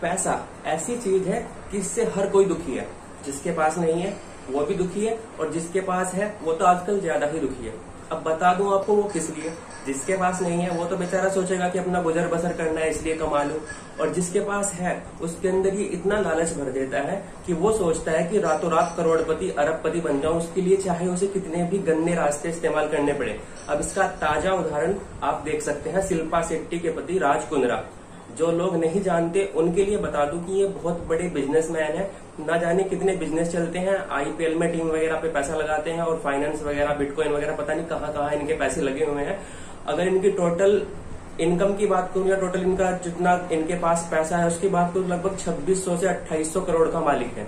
पैसा ऐसी चीज है कि इससे हर कोई दुखी है। जिसके पास नहीं है वो भी दुखी है, और जिसके पास है वो तो आजकल ज्यादा ही दुखी है। अब बता दूं आपको वो किस लिए। जिसके पास नहीं है वो तो बेचारा सोचेगा कि अपना गुजर बसर करना है इसलिए कमा लूं, और जिसके पास है उसके अंदर ये इतना लालच भर देता है कि वो सोचता है कि रातों रात करोड़पति अरबपति बन जाऊं, उसके लिए चाहे उसे कितने भी गंदे रास्ते इस्तेमाल करने पड़े। अब इसका ताजा उदाहरण आप देख सकते हैं शिल्पा शेट्टी के पति राज कुंद्रा। जो लोग नहीं जानते उनके लिए बता दूं कि ये बहुत बड़े बिजनेसमैन है। ना जाने कितने बिजनेस चलते हैं, आईपीएल में टीम वगैरह पे पैसा लगाते हैं, और फाइनेंस वगैरह बिटकॉइन वगैरह पता नहीं कहाँ कहाँ इनके पैसे लगे हुए हैं। अगर इनकी टोटल इनकम की बात करूं या टोटल इनका जितना इनके पास पैसा है उसकी बात करूं, लगभग 2600 से 2800 करोड़ का मालिक है।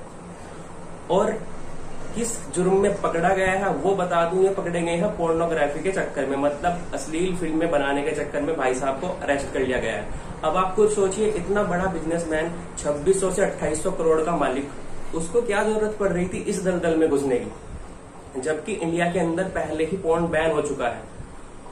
और किस जुर्म में पकड़ा गया है वो बता दूं, ये पकड़े गए हैं पोर्नोग्राफी के चक्कर में, मतलब अश्लील फिल्में बनाने के चक्कर में भाई साहब को अरेस्ट कर लिया गया है। अब आप खुद सोचिए, इतना बड़ा बिजनेसमैन 2600 से 2800 करोड़ का मालिक, उसको क्या जरूरत पड़ रही थी इस दलदल में घुसने की, जबकि इंडिया के अंदर पहले ही पोर्न बैन हो चुका है।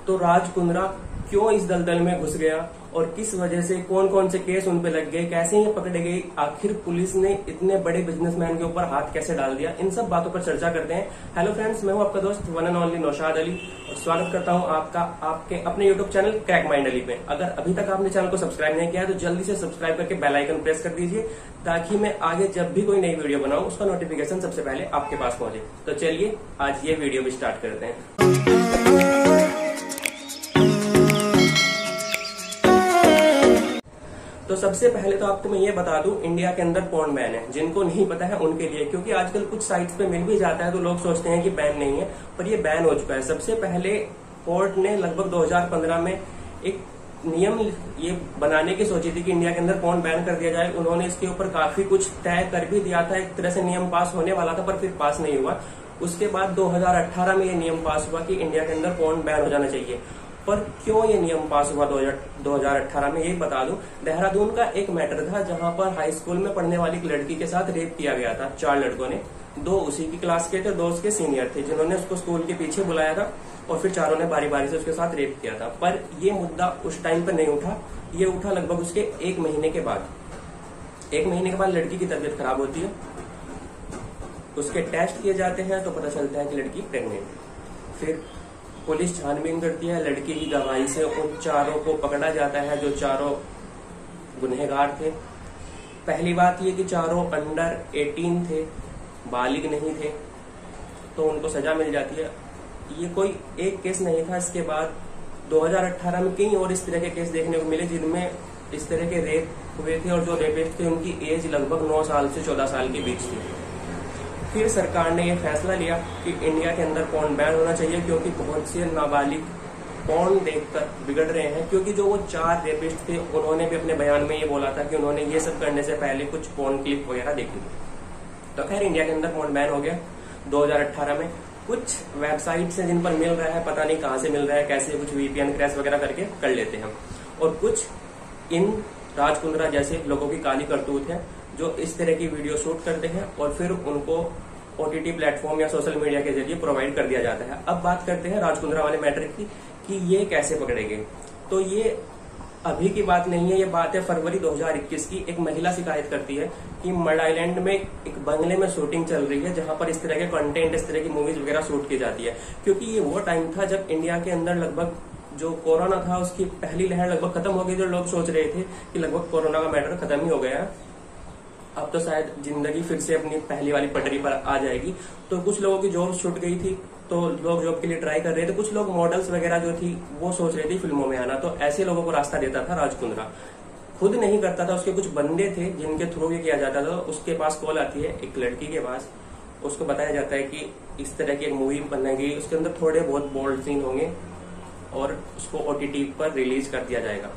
तो राज कुंद्रा क्यों इस दलदल में घुस गया, और किस वजह से, कौन कौन से केस उन पे लग गए, कैसे ये पकड़े गए, आखिर पुलिस ने इतने बड़े बिजनेसमैन के ऊपर हाथ कैसे डाल दिया, इन सब बातों पर चर्चा करते हैं। हेलो फ्रेंड्स, मैं हूं आपका दोस्त one and only Naushad Ali, और स्वागत करता हूं आपका आपके अपने YouTube channel crack mind Ali पे। अगर अभी तक आपने चैनल को सब्सक्राइब नहीं किया है तो जल्दी से सब्सक्राइब करके बेल आइकन प्रेस कर दीजिए, ताकि मैं आगे जब भी कोई नई वीडियो बनाऊं उसका नोटिफिकेशन सबसे पहले आपके पास पहुंचे। तो चलिए आज ये वीडियो भी स्टार्ट करते हैं। तो सबसे पहले तो आपको मैं ये बता दूं, इंडिया के अंदर पोर्न बैन है। जिनको नहीं पता है उनके लिए, क्योंकि आजकल कुछ साइट्स पे मिल भी जाता है तो लोग सोचते हैं कि बैन नहीं है, पर ये बैन हो चुका है। सबसे पहले कोर्ट ने लगभग 2015 में एक नियम ये बनाने की सोची थी कि इंडिया के अंदर पोर्न बैन कर दिया जाए। उन्होंने इसके ऊपर काफी कुछ तय कर भी दिया था, एक तरह से नियम पास होने वाला था, पर फिर पास नहीं हुआ। उसके बाद 2018 में ये नियम पास हुआ कि इंडिया के अंदर पोर्न बैन हो जाना चाहिए। पर क्यों ये नियम पास हुआ 2018 में, ये बता दूं। देहरादून का एक मैटर था जहां पर हाई स्कूल में पढ़ने वाली एक लड़की के साथ रेप किया गया था। 4 लड़कों ने, 2 उसी की क्लास के थे, 2 उसके सीनियर थे, जिन्होंने उसको स्कूल के पीछे बुलाया था और फिर चारों ने बारी बारी से उसके साथ रेप किया था। पर ये मुद्दा उस टाइम पर नहीं उठा, ये उठा लगभग उसके 1 महीने के बाद। 1 महीने के बाद लड़की की तबीयत खराब होती है, उसके टेस्ट किए जाते हैं तो पता चलता है कि लड़की प्रेग्नेंट है। फिर पुलिस छानबीन करती है, लड़की की गवाही से उन चारों को पकड़ा जाता है जो चारों गुनहगार थे। पहली बात ये कि चारों अंडर 18 थे, बालिग नहीं थे, तो उनको सजा मिल जाती है। ये कोई एक केस नहीं था। इसके बाद 2018 में कई और इस तरह के केस देखने को मिले जिनमें इस तरह के रेप हुए थे, और जो रेपिस्ट थे उनकी एज लगभग 9 साल से 14 साल के बीच थी। फिर सरकार ने यह फैसला लिया कि इंडिया के अंदर पोर्न बैन होना चाहिए, क्योंकि बहुत से नाबालिग पोर्न देखकर बिगड़ रहे हैं। क्योंकि जो वो 4 रेपिस्ट थे उन्होंने भी अपने बयान में ये बोला था कि उन्होंने ये सब करने से पहले कुछ पोर्न क्लिप वगैरह देखी थी। तो खैर इंडिया के अंदर पोर्न बैन हो गया 2018 में। कुछ वेबसाइट्स हैं जिन पर मिल रहा है, पता नहीं कहाँ से मिल रहा है, कैसे, कुछ VPN क्रैश वगैरह करके कर लेते हैं। और कुछ इन राज कुंद्रा जैसे लोगों की काली करतूत है जो इस तरह की वीडियो शूट करते हैं और फिर उनको OTT प्लेटफॉर्म या सोशल मीडिया के जरिए प्रोवाइड कर दिया जाता है। अब बात करते हैं राज कुंद्रा वाले मैटर की कि ये कैसे पकड़े गए। तो ये अभी की बात नहीं है, ये बात है फरवरी 2021 की। एक महिला शिकायत करती है कि मड आइलैंड में एक बंगले में शूटिंग चल रही है जहां पर इस तरह के कंटेंट, इस तरह की मूवीज वगैरह शूट की जाती है। क्योंकि ये वो टाइम था जब इंडिया के अंदर लगभग जो कोरोना था उसकी पहली लहर लगभग खत्म हो गई। जो लोग सोच रहे थे कि लगभग कोरोना का मैटर खत्म ही हो गया, अब तो शायद जिंदगी फिर से अपनी पहली वाली पटरी पर आ जाएगी। तो कुछ लोगों की जॉब छूट गई थी, तो लोग जॉब के लिए ट्राई कर रहे थे। कुछ लोग मॉडल्स वगैरह जो थी वो सोच रहे थे फिल्मों में आना, तो ऐसे लोगों को रास्ता देता था राज कुंद्रा। खुद नहीं करता था, उसके कुछ बंदे थे जिनके थ्रू ये किया जाता था। उसके पास कॉल आती है एक लड़की के पास, उसको बताया जाता है कि इस तरह की एक मूवी बनेगी, उसके अंदर थोड़े बहुत बोल्ड सीन होंगे और उसको OTT पर रिलीज कर दिया जाएगा।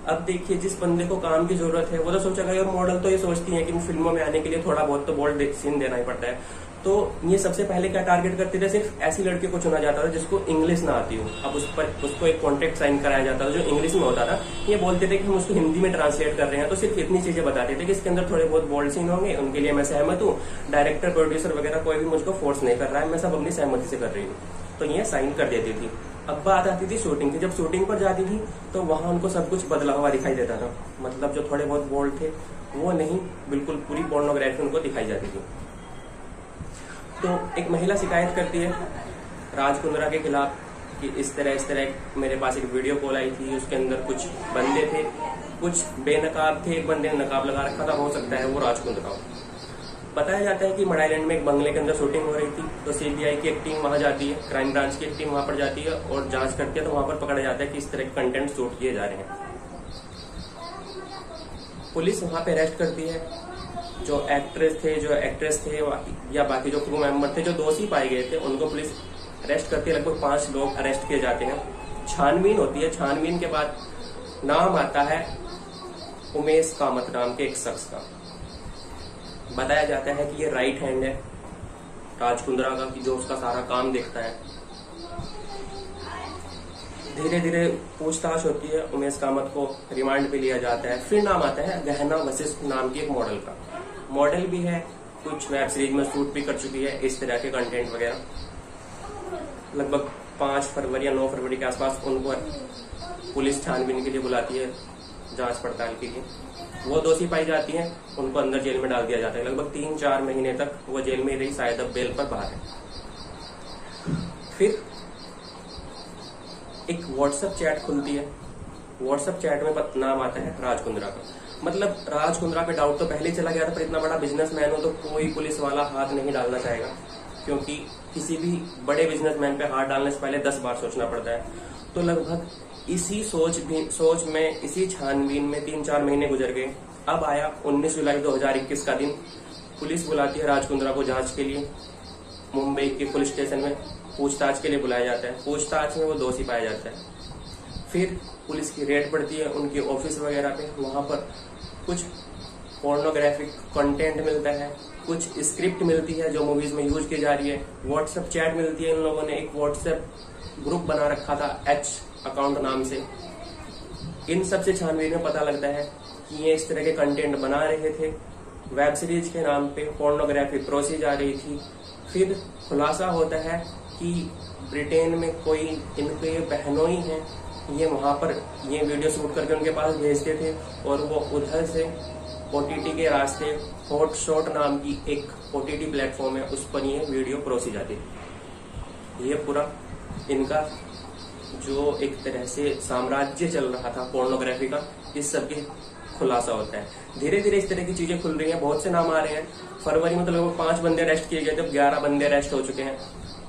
अब देखिए, जिस बंदे को काम की जरूरत है वो तो सोचेगा, और मॉडल तो ये सोचती है कि फिल्मों में आने के लिए थोड़ा बहुत तो बोल्ड सीन देना ही पड़ता है। तो ये सबसे पहले क्या टारगेट करते थे, सिर्फ ऐसी लड़की को चुना जाता था जिसको इंग्लिश ना आती हो। अब उसको एक कॉन्ट्रैक्ट साइन कराया जाता था जो इंग्लिश में होता था। ये बोलते थे कि हम उसको हिंदी में ट्रांसलेट कर रहे हैं, तो सिर्फ इतनी चीजें बताते थे कि इसके अंदर थोड़े बहुत बोल्ड सीन होंगे, उनके लिए मैं सहमत हूँ। डायरेक्टर, प्रोड्यूसर वगैरह कोई भी मुझको फोर्स नहीं कर रहा है, मैं सब अपनी सहमति से कर रही हूँ। तो ये साइन कर देती थी। अब बात आती थी शूटिंग की। जब शूटिंग पर जाती थी तो वहां उनको सब कुछ बदला हुआ दिखाई देता था, मतलब जो थोड़े बहुत बोल्ड थे वो नहीं, बिल्कुल पूरी पोर्नोग्राफी उनको दिखाई जाती थी। तो एक महिला शिकायत करती है राज कुंद्रा के खिलाफ कि इस तरह मेरे पास एक वीडियो कॉल आई थी, उसके अंदर कुछ बंदे थे, कुछ बेनकाब थे, एक बंदे ने नकाब लगा रखा था, हो सकता है वो राज कुंद्रा हो। बताया जाता है कि मड आइलैंड में एक बंगले के अंदर शूटिंग हो रही थी, तो सीबीआई की एक टीम वहां जाती है, क्राइम ब्रांच की एक टीम वहां पर जाती है और जांच करती है। तो वहां पर पकड़ा जाता है कि इस तरह के कंटेंट शूट किए जा रहे हैं। पुलिस वहां पे अरेस्ट करती है। जो एक्ट्रेस थे या बाकी जो क्रू मेंबर थे जो दोषी पाए गए थे उनको पुलिस अरेस्ट करती है। लगभग 5 लोग अरेस्ट किए जाते हैं। छानबीन होती है। छानबीन के बाद नाम आता है उमेश कामत नाम के एक शख्स का। बताया जाता है कि ये राइट हैंड है राज कुंद्रा का, कि जो उसका सारा काम देखता है। धीरे धीरे पूछताछ होती है, उमेश कामत को रिमांड पे लिया जाता है। फिर नाम आता है गहना वशिष्ठ नाम की एक मॉडल का। मॉडल भी है, कुछ वेब सीरीज में शूट भी कर चुकी है, इस तरह के कंटेंट वगैरह। लगभग 5 फरवरी या 9 फरवरी के आसपास उनको पुलिस छानबीन के लिए बुलाती है, जांच पड़ताल के लिए। वो दोषी पाई जाती हैं, उनको अंदर जेल में डाल दिया जाता है। लगभग 3-4 महीने तक वो जेल में रही, शायद अब बेल पर बाहर है। फिर एक व्हाट्सएप चैट खुलती है। व्हाट्सएप चैट में नाम आता है राज कुंद्रा का। मतलब राज कुंद्रा पे डाउट तो पहले ही चला गया था, पर इतना बड़ा बिजनेसमैन हो तो कोई पुलिस वाला हाथ नहीं डालना चाहेगा, क्योंकि किसी भी बड़े बिजनेसमैन पे हाथ डालने से पहले 10 बार सोचना पड़ता है। तो लगभग इसी सोच में इसी छानबीन में 3-4 महीने गुजर गए। अब आया 19 जुलाई 2021 का दिन। पुलिस बुलाती है राज कुंद्रा को जांच के लिए। मुंबई के पुलिस स्टेशन में पूछताछ के लिए बुलाया जाता है। पूछताछ में वो दोषी पाया जाता है। फिर पुलिस की रेड पड़ती है उनके ऑफिस वगैरह पे। वहां पर कुछ पोर्नोग्राफिक कंटेंट मिलता है, कुछ स्क्रिप्ट मिलती है जो मूवीज में यूज की जा रही है, व्हाट्सएप चैट मिलती है। इन लोगों ने एक व्हाट्सएप ग्रुप बना रखा था एच अकाउंट नाम से। इन सब से छानबीन में पता लगता है कि ये इस तरह के कंटेंट बना रहे थे। वेब सीरीज के नाम पे पोर्नोग्राफी परोसी जा रही थी। फिर खुलासा होता है कि ब्रिटेन में कोई इनके बहनोई हैं, ये वहां पर ये वीडियो शूट करके उनके पास भेजते थे और वो उधर से ओटीटी के रास्ते हॉटशॉट नाम की एक ओटीटी प्लेटफॉर्म है, उस पर ये वीडियो परोसी जाती थी। ये पूरा इनका जो एक तरह से साम्राज्य चल रहा था पोर्नोग्राफी का, इस सब के खुलासा होता है। धीरे धीरे इस तरह की चीजें खुल रही हैं, बहुत से नाम आ रहे हैं। फरवरी में तो लगभग 5 बंदे अरेस्ट किए गए थे, 11 बंदे अरेस्ट हो चुके हैं।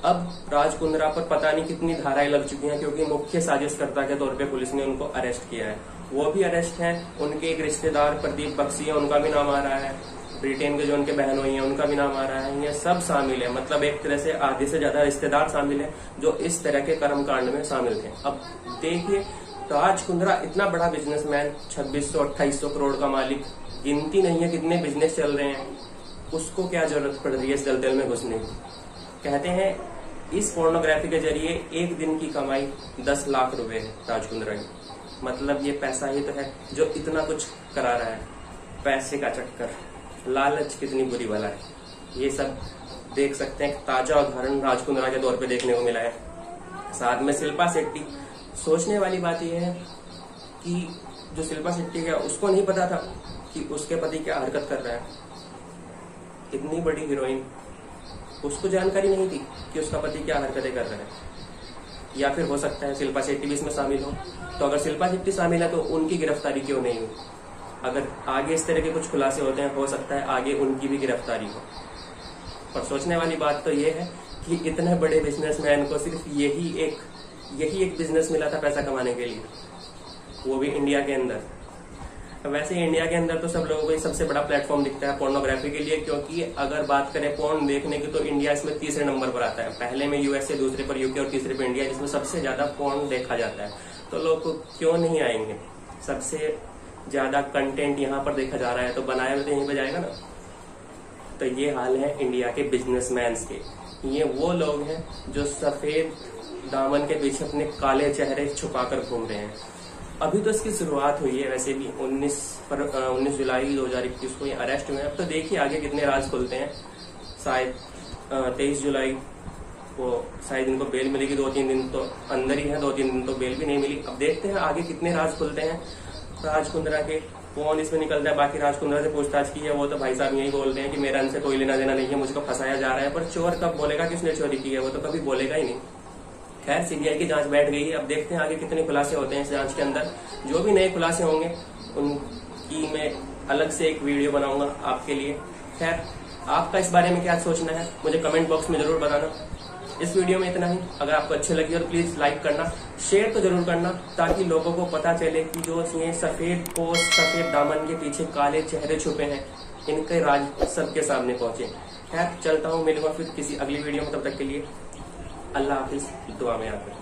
अब राज कुंद्रा पर पता नहीं कितनी धाराएं लग चुकी हैं, क्योंकि मुख्य साजिशकर्ता के तौर पे पुलिस ने उनको अरेस्ट किया है। वो भी अरेस्ट हैं। उनके एक रिश्तेदार प्रदीप बख्शी है, उनका भी नाम आ रहा है। ब्रिटेन के जो उनके बहनोई हैं उनका भी नाम आ रहा है। ये सब शामिल है, मतलब एक तरह से आधे से ज्यादा रिश्तेदार शामिल है जो इस तरह के कर्मकांड में शामिल थे। अब देखिए, राज कुंद्रा इतना बड़ा बिजनेसमैन, 2600-2800 करोड़ का मालिक, गिनती नहीं है कितने बिजनेस चल रहे हैं, उसको क्या जरूरत पड़ रही है इस दलदल में घुसने की। कहते हैं इस पोर्नोग्राफी के जरिए एक दिन की कमाई 10 लाख रुपए है राज कुंद्रा की। मतलब ये पैसा ही तो है जो इतना कुछ करा रहा है। पैसे का चक्कर, लालच कितनी बुरी वाला है, ये सब देख सकते हैं। ताजा उदाहरण राज कुंद्रा के दौर पे देखने को मिला है। साथ में शिल्पा शेट्टी। सोचने वाली बात यह है कि जो शिल्पा शेट्टी है उसको नहीं पता था कि उसके पति क्या हरकत कर रहा है। इतनी बड़ी हीरोइन, उसको जानकारी नहीं थी कि उसका पति क्या हरकतें कर रहा है। या फिर हो सकता है शिल्पा शेट्टी भी इसमें शामिल हो। तो अगर शिल्पा शेट्टी शामिल है तो उनकी गिरफ्तारी क्यों नहीं हुई? अगर आगे इस तरह के कुछ खुलासे होते हैं, हो सकता है आगे उनकी भी गिरफ्तारी हो। और सोचने वाली बात तो ये है कि इतने बड़े बिजनेसमैन को सिर्फ यही एक बिजनेस मिला था पैसा कमाने के लिए, वो भी इंडिया के अंदर। वैसे इंडिया के अंदर तो सब लोगों को सबसे बड़ा प्लेटफॉर्म दिखता है पोर्नोग्राफी के लिए, क्योंकि अगर बात करें पोर्न देखने की तो इंडिया इसमें तीसरे नंबर पर आता है। पहले में यूएसए, दूसरे पर यूके और तीसरे पर इंडिया, जिसमें सबसे ज्यादा पोर्न देखा जाता है। तो लोग क्यों नहीं आएंगे? सबसे ज्यादा कंटेंट यहाँ पर देखा जा रहा है तो बनाया हुआ तो यहीं पर जाएगा ना। तो ये हाल है इंडिया के बिजनेसमैन के। ये वो लोग हैं जो सफेद दामन के पीछे अपने काले चेहरे छुपाकर घूम रहे हैं। अभी तो इसकी शुरुआत हुई है। वैसे भी 19 जुलाई 2021 को ये अरेस्ट हुए हैं। अब तो देखिए आगे कितने राज खुलते हैं। शायद 23 जुलाई वो शायद इनको बेल मिलेगी 2-3 दिन तो अंदर ही है, 2-3 दिन तो बेल भी नहीं मिली। अब देखते हैं आगे कितने राज खुलते हैं राज कुंद्रा के, कौन इसमें निकलता है। बाकी राज कुंद्रा से पूछताछ की है, वो तो भाई साहब यही बोलते हैं कि मेरा इनसे कोई लेना देना नहीं है, मुझको फंसाया जा रहा है। पर चोर कब बोलेगा किसने चोरी की है, वो तो कभी बोलेगा ही नहीं। खैर सीबीआई की जांच बैठ गई है, अब देखते हैं आगे कितने खुलासे होते हैं इस जांच के अंदर। जो भी नए खुलासे होंगे उनकी मैं अलग से एक वीडियो बनाऊंगा आपके लिए। खैर आपका इस बारे में क्या सोचना है मुझे कमेंट बॉक्स में जरूर बताना। इस वीडियो में इतना ही। अगर आपको अच्छी लगी और प्लीज लाइक करना, शेयर तो जरूर करना, ताकि लोगों को पता चले कि जो ये सफेद पोस्ट सफेद दामन के पीछे काले चेहरे छुपे हैं, इनके राज सबके सामने पहुंचे। खैर चलता हूँ, मिलूंगा फिर किसी अगली वीडियो में, तब तक के लिए अल्लाह हाफिज, दुआ में याद रखना।